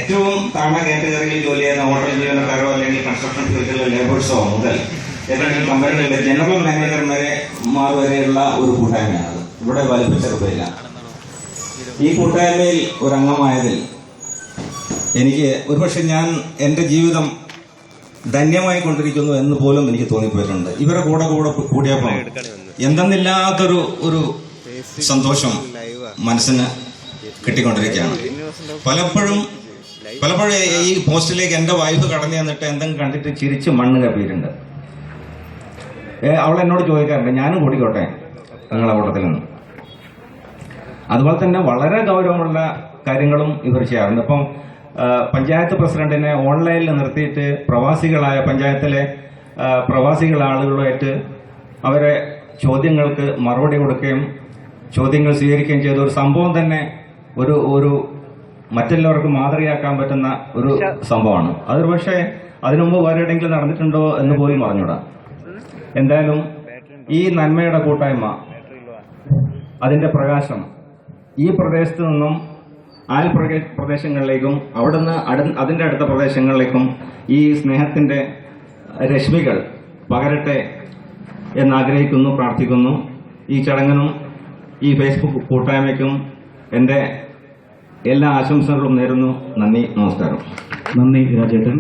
ഏറ്റവും താഴ്ന്ന കാറ്റഗറിയിൽ ജോലി ചെയ്യുന്ന ഹോട്ടൽ ജീവനക്കാരോ അല്ലെങ്കിൽ കൺസ്ട്രക്ഷൻ ഫീൽഡിലെ ലേബേഴ്സോ മുതൽ ഏതെങ്കിലും കമ്പനികളിലെ ജനറൽ മാനേജർമാർ വരെയുള്ള ഒരു കൂട്ടായ്മയാണ്. ഇവിടെ വലിപ്പിച്ചെറുപ്പില്ല. ഈ കൂട്ടായ്മയിൽ ഒരംഗമായതിൽ എനിക്ക് ഒരുപക്ഷെ ഞാൻ എൻ്റെ ജീവിതം ധന്യമായി കൊണ്ടിരിക്കുന്നു എന്ന് പോലും എനിക്ക് തോന്നിപ്പോയിട്ടുണ്ട്. ഇവരെ കൂടെ കൂടിയപ്പോൾ എന്തെന്നില്ലാത്തൊരു സന്തോഷം മനസ്സിന് കിട്ടിക്കൊണ്ടിരിക്കുകയാണ്. പലപ്പോഴും ഈ പോസ്റ്റിലേക്ക് എൻ്റെ വൈഫ് കടന്നു ചെന്നിട്ട് എന്തെങ്കിലും കണ്ടിട്ട് ചിരിച്ച് മണ്ണ് കപ്പിയിട്ടുണ്ട്. അവൾ എന്നോട് ചോദിക്കാറുണ്ട്, ഞാനും കൂടിക്കോട്ടെ നിങ്ങളെ കൂട്ടത്തിൽ നിന്ന്. അതുപോലെ തന്നെ വളരെ ഗൗരവമുള്ള കാര്യങ്ങളും ഇവർ ചെയ്യാറുണ്ട്. ഇപ്പം പഞ്ചായത്ത് പ്രസിഡന്റിനെ ഓൺലൈനിൽ നിർത്തിയിട്ട് പഞ്ചായത്തിലെ പ്രവാസികളെ ആളുകളുമായിട്ട് അവരെ ചോദ്യങ്ങൾക്ക് മറുപടി കൊടുക്കുകയും ചോദ്യങ്ങൾ സ്വീകരിക്കുകയും ചെയ്ത ഒരു സംഭവം തന്നെ ഒരു മറ്റുള്ളവർക്ക് മാതൃകയാക്കാൻ പറ്റുന്ന ഒരു സംഭവമാണ്. അത് പക്ഷേ അതിനു മുമ്പ് വേറെ എവിടെയെങ്കിലും നടന്നിട്ടുണ്ടോ എന്ന് പോലും പറഞ്ഞൂടാ. എന്തായാലും ഈ നന്മയുടെ കൂട്ടായ്മ, അതിന്റെ പ്രകാശം ഈ പ്രദേശത്ത് നിന്നും പ്രദേശങ്ങളിലേക്കും അവിടുന്ന് അതിന്റെ അടുത്ത പ്രദേശങ്ങളിലേക്കും ഈ സ്നേഹത്തിന്റെ രശ്മികൾ പകരട്ടെ എന്നാഗ്രഹിക്കുന്നു, പ്രാർത്ഥിക്കുന്നു. ഈ ചടങ്ങിനും ഈ ഫേസ്ബുക്ക് കൂട്ടായ്മയ്ക്കും എൻ്റെ എല്ലാ ആശംസകളും നേരുന്നു. നന്ദി, നമസ്കാരം. നന്ദി രാജേട്ടൻ.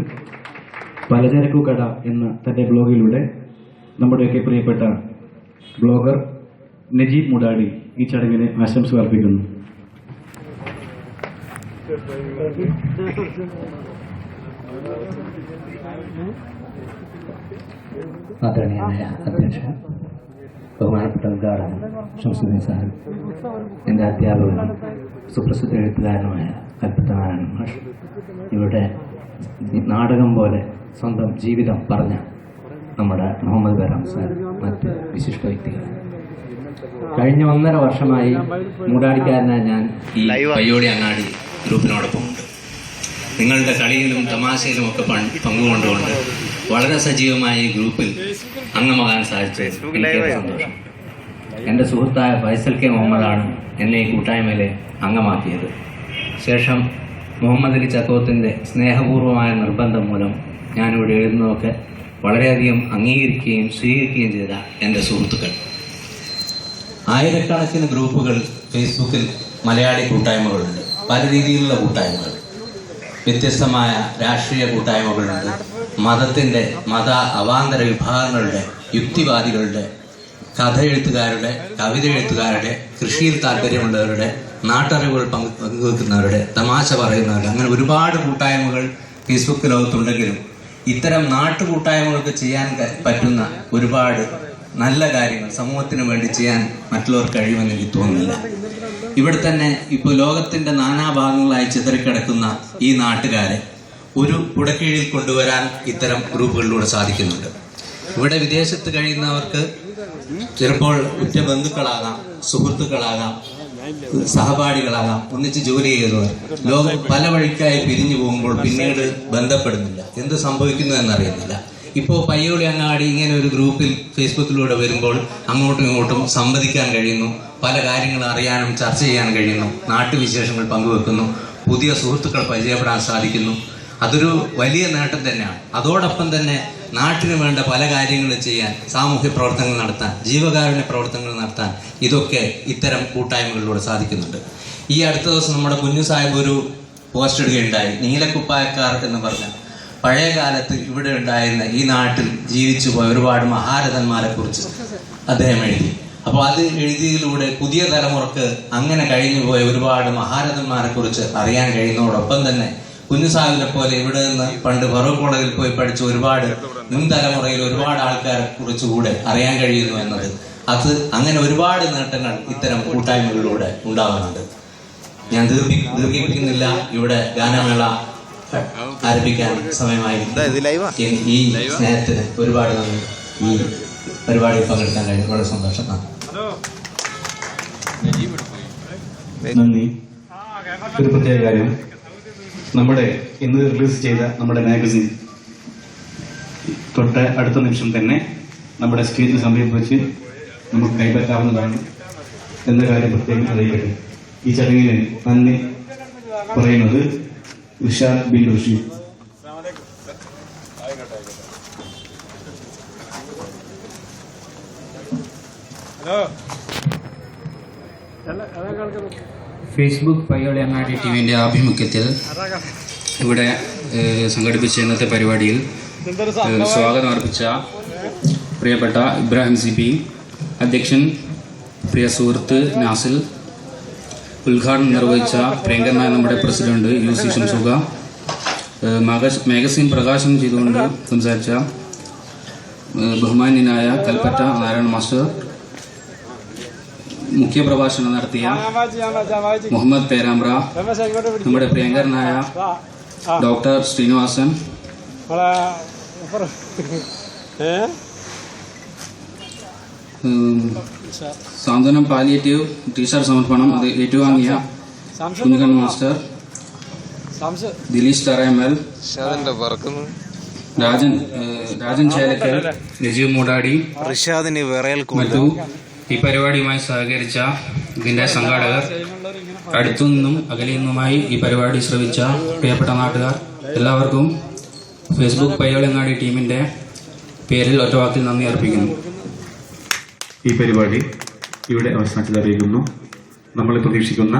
പലചരക്കു കട എന്ന തന്റെ ബ്ലോഗിലൂടെ നമ്മുടെയൊക്കെ പ്രിയപ്പെട്ട ബ്ലോഗർ നജീബ് മുടാടി ഈ ചടങ്ങിന് ആശംസകൾ അർപ്പിക്കുന്നു. ആദരണീയനായ അധ്യക്ഷൻ, ബഹുമാനപ്പെട്ട ഉദ്ഘാടകൻ ഷംസുദ്ദീൻ സാഹിബ്, എൻ്റെ അധ്യാപകനും സുപ്രസിദ്ധ എഴുത്തുകാരനുമായ കൽപ്പറ്റനാരായണ മാഷ്, ഇവിടെ നാടകം പോലെ സ്വന്തം ജീവിതം പറഞ്ഞ നമ്മുടെ മുഹമ്മദ് ബരാം സാർ, മറ്റ് വിശിഷ്ട വ്യക്തികൾ. കഴിഞ്ഞ 1.5 വർഷമായി മൂടാടിക്കാരനായ ഞാൻ ഈ പയ്യോളി അങ്ങാടി ഗ്രൂപ്പിനോടൊപ്പമുണ്ട്. നിങ്ങളുടെ കളിയിലും തമാശയിലും ഒക്കെ പങ്കുകൊണ്ടുകൊണ്ട് വളരെ സജീവമായി ഈ ഗ്രൂപ്പിൽ അംഗമാകാൻ സാധിച്ചത് എനിക്ക് സന്തോഷം. എൻ്റെ സുഹൃത്തായ ഫൈസൽ കെ മുഹമ്മദാണ് എന്നെ ഈ കൂട്ടായ്മയിലെ അംഗമാക്കിയത്. ശേഷം മുഹമ്മദ് അലി ചക്കോത്തിൻ്റെ സ്നേഹപൂർവമായ നിർബന്ധം മൂലം ഞാനിവിടെ എഴുതുന്നതൊക്കെ വളരെയധികം അംഗീകരിക്കുകയും സ്വീകരിക്കുകയും ചെയ്ത എൻ്റെ സുഹൃത്തുക്കൾ. ആയിരക്കണക്കിന് ഗ്രൂപ്പുകൾ ഫേസ്ബുക്കിൽ മലയാളി കൂട്ടായ്മകളുണ്ട്. പല രീതിയിലുള്ള കൂട്ടായ്മകൾ, വ്യത്യസ്തമായ രാഷ്ട്രീയ കൂട്ടായ്മകളുണ്ട്. മത അവാന്തര വിഭാഗങ്ങളുടെ, യുക്തിവാദികളുടെ, കഥ എഴുത്തുകാരുടെ, കവിത എഴുത്തുകാരുടെ, കൃഷിയിൽ താല്പര്യമുള്ളവരുടെ, നാട്ടറിവുകൾ പങ്കുവെക്കുന്നവരുടെ, തമാശ പറയുന്നവരുടെ, അങ്ങനെ ഒരുപാട് കൂട്ടായ്മകൾ ഫേസ്ബുക്ക് ലോകത്തുണ്ടെങ്കിലും ഇത്തരം നാട്ടുകൂട്ടായ്മകൾക്ക് ചെയ്യാൻ പറ്റുന്ന ഒരുപാട് നല്ല കാര്യങ്ങൾ സമൂഹത്തിന് വേണ്ടി ചെയ്യാൻ മറ്റുള്ളവർക്ക് കഴിയുമെന്ന് എനിക്ക് തോന്നുന്നില്ല. ഇവിടെ തന്നെ ഇപ്പോൾ ലോകത്തിന്റെ നാനാഭാഗങ്ങളായി ചിതറിക്കിടക്കുന്ന ഈ നാട്ടുകാരെ ഒരു കുടക്കീഴിൽ കൊണ്ടുവരാൻ ഇത്തരം ഗ്രൂപ്പുകളിലൂടെ സാധിക്കുന്നുണ്ട്. ഇവിടെ വിദേശത്ത് കഴിയുന്നവർക്ക് ചിലപ്പോൾ ഉറ്റ ബന്ധുക്കളാകാം, സുഹൃത്തുക്കളാകാം, സഹപാഠികളാകാം, ഒന്നിച്ച് ജോലി ചെയ്തവർ ലോകം പല വഴിക്കായി പിരിഞ്ഞു പോകുമ്പോൾ പിന്നീട് ബന്ധപ്പെടുന്നില്ല. എന്ത് സംഭവിക്കുന്നു എന്നറിയുന്നില്ല. ഇപ്പോൾ പയ്യോളി അങ്ങാടി ഇങ്ങനെ ഒരു ഗ്രൂപ്പിൽ ഫേസ്ബുക്കിലൂടെ വരുമ്പോൾ അങ്ങോട്ടും ഇങ്ങോട്ടും സംവദിക്കാൻ കഴിയുന്നു, പല കാര്യങ്ങൾ അറിയാനും ചർച്ച ചെയ്യാൻ കഴിയുന്നു, നാട്ടുവിശേഷങ്ങൾ പങ്കുവെക്കുന്നു, പുതിയ സുഹൃത്തുക്കൾ പരിചയപ്പെടാൻ സാധിക്കുന്നു. അതൊരു വലിയ നേട്ടം തന്നെയാണ്. അതോടൊപ്പം തന്നെ നാട്ടിന് വേണ്ട പല കാര്യങ്ങൾ ചെയ്യാൻ, സാമൂഹ്യ പ്രവർത്തനങ്ങൾ നടത്താൻ, ജീവകാരുണ്യ പ്രവർത്തനങ്ങൾ നടത്താൻ ഇതൊക്കെ ഇത്തരം കൂട്ടായ്മകളിലൂടെ സാധിക്കുന്നുണ്ട്. ഈ അടുത്ത ദിവസം നമ്മുടെ കുഞ്ഞു സാഹിബ് ഒരു പോസ്റ്റ് ഇടുകയുണ്ടായി. നീലക്കുപ്പായക്കാർ എന്ന് പറഞ്ഞ പഴയ കാലത്ത് ഇവിടെ ഉണ്ടായിരുന്ന ഈ നാട്ടിൽ ജീവിച്ചു പോയ ഒരുപാട് മഹാരഥന്മാരെ കുറിച്ച് അദ്ദേഹം എഴുതി. അപ്പോൾ അത് എഴുതിയതിലൂടെ പുതിയ തലമുറക്ക് അങ്ങനെ കഴിഞ്ഞു പോയ ഒരുപാട് മഹാരഥന്മാരെ കുറിച്ച് അറിയാൻ കഴിയുന്നതോടൊപ്പം തന്നെ കുഞ്ഞു സാഹിബിനെ പോലെ ഇവിടെ നിന്ന് പണ്ട് ഫറൂഖ് കോളേജിൽ പോയി പഠിച്ച ഒരുപാട് മുൻതലമുറയിൽ ഒരുപാട് ആൾക്കാരെ കുറിച്ച് കൂടെ അറിയാൻ കഴിയുന്നു എന്നത്, അത് അങ്ങനെ ഒരുപാട് നേട്ടങ്ങൾ ഇത്തരം കൂട്ടായ്മകളിലൂടെ ഉണ്ടാകുന്നുണ്ട്. ഞാൻ ദീർഘിപ്പിക്കുന്നില്ല. ഇവിടെ ഗാനമേള ആരംഭിക്കാൻ സമയമായി. ഈ സ്നേഹത്തിന് ഒരുപാട് നന്ദി. ഈ പരിപാടിയിൽ പങ്കെടുക്കാൻ കഴിഞ്ഞു വളരെ സന്തോഷം. നന്ദി. ഒരു പ്രത്യേക കാര്യം, നമ്മുടെ ഇന്ന് റിലീസ് ചെയ്ത നമ്മുടെ മാഗസിൻ തൊട്ട് അടുത്ത നിമിഷം തന്നെ നമ്മുടെ സ്റ്റേജിൽ സമീപിച്ച് നമുക്ക് കൈപ്പറ്റാവുന്നതാണ് എന്ന കാര്യം പ്രത്യേകം അറിയിക്കട്ടെ. ഈ ചടങ്ങിന് നന്ദി പറയുന്നത് ഇർഷാദ് ബിൻ റഷീദ്. ഫേസ്ബുക്ക് പയ്യോളി അങ്ങാടി ടിവിൻ്റെ ആഭിമുഖ്യത്തിൽ ഇവിടെ സംഘടിപ്പിച്ച ഇന്നത്തെ പരിപാടിയിൽ സ്വാഗതം അർപ്പിച്ച പ്രിയപ്പെട്ട ഇബ്രാഹിം സിബി, അധ്യക്ഷൻ പ്രിയ സുഹൃത്ത് നാസിൽ, ഉദ്ഘാടനം നിർവഹിച്ച പ്രിയങ്കരനായ നമ്മുടെ പ്രസിഡന്റ് UC ഷംസുക, മാഗസിൻ പ്രകാശനം ചെയ്തുകൊണ്ട് സംസാരിച്ച ബഹുമാന്യനായ കൽപ്പറ്റ നാരായണ മാസ്റ്റർ, മുഖ്യപ്രഭാഷണം നടത്തിയ മുഹമ്മദ് പേരാമ്പ്ര, നമ്മുടെ പ്രിയങ്കരനായ ഡോക്ടർ ശ്രീനിവാസൻ, സാന്ത്വനം പാലിയേറ്റീവ് ടീച്ചർ സമർപ്പണം അത് ഏറ്റുവാങ്ങിയ കുഞ്ഞിക്കണ്ണൻ മാസ്റ്റർ, ദിലീഷ് തറയമൽ, രാജൻ ചേലക്കൽ, രജീവ് മൂടാടി, മറ്റു ഈ പരിപാടിയുമായി സഹകരിച്ച ഇതിന്റെ സംഘാടകർ, അടുത്തുനിന്നും അകലിൽ നിന്നുമായി ഈ പരിപാടി ശ്രവിച്ച പ്രിയപ്പെട്ട നാട്ടുകാർ, എല്ലാവർക്കും ഫേസ്ബുക്ക് പയ്യോളങ്ങാടി ടീമിന്റെ പേരിൽ ഒറ്റവാക്കിൽ നന്ദി അർപ്പിക്കുന്നു. ഈ പരിപാടി ഇവിടെ അവസാനത്തിൽ അറിയിക്കുന്നു. നമ്മൾ പ്രതീക്ഷിക്കുന്ന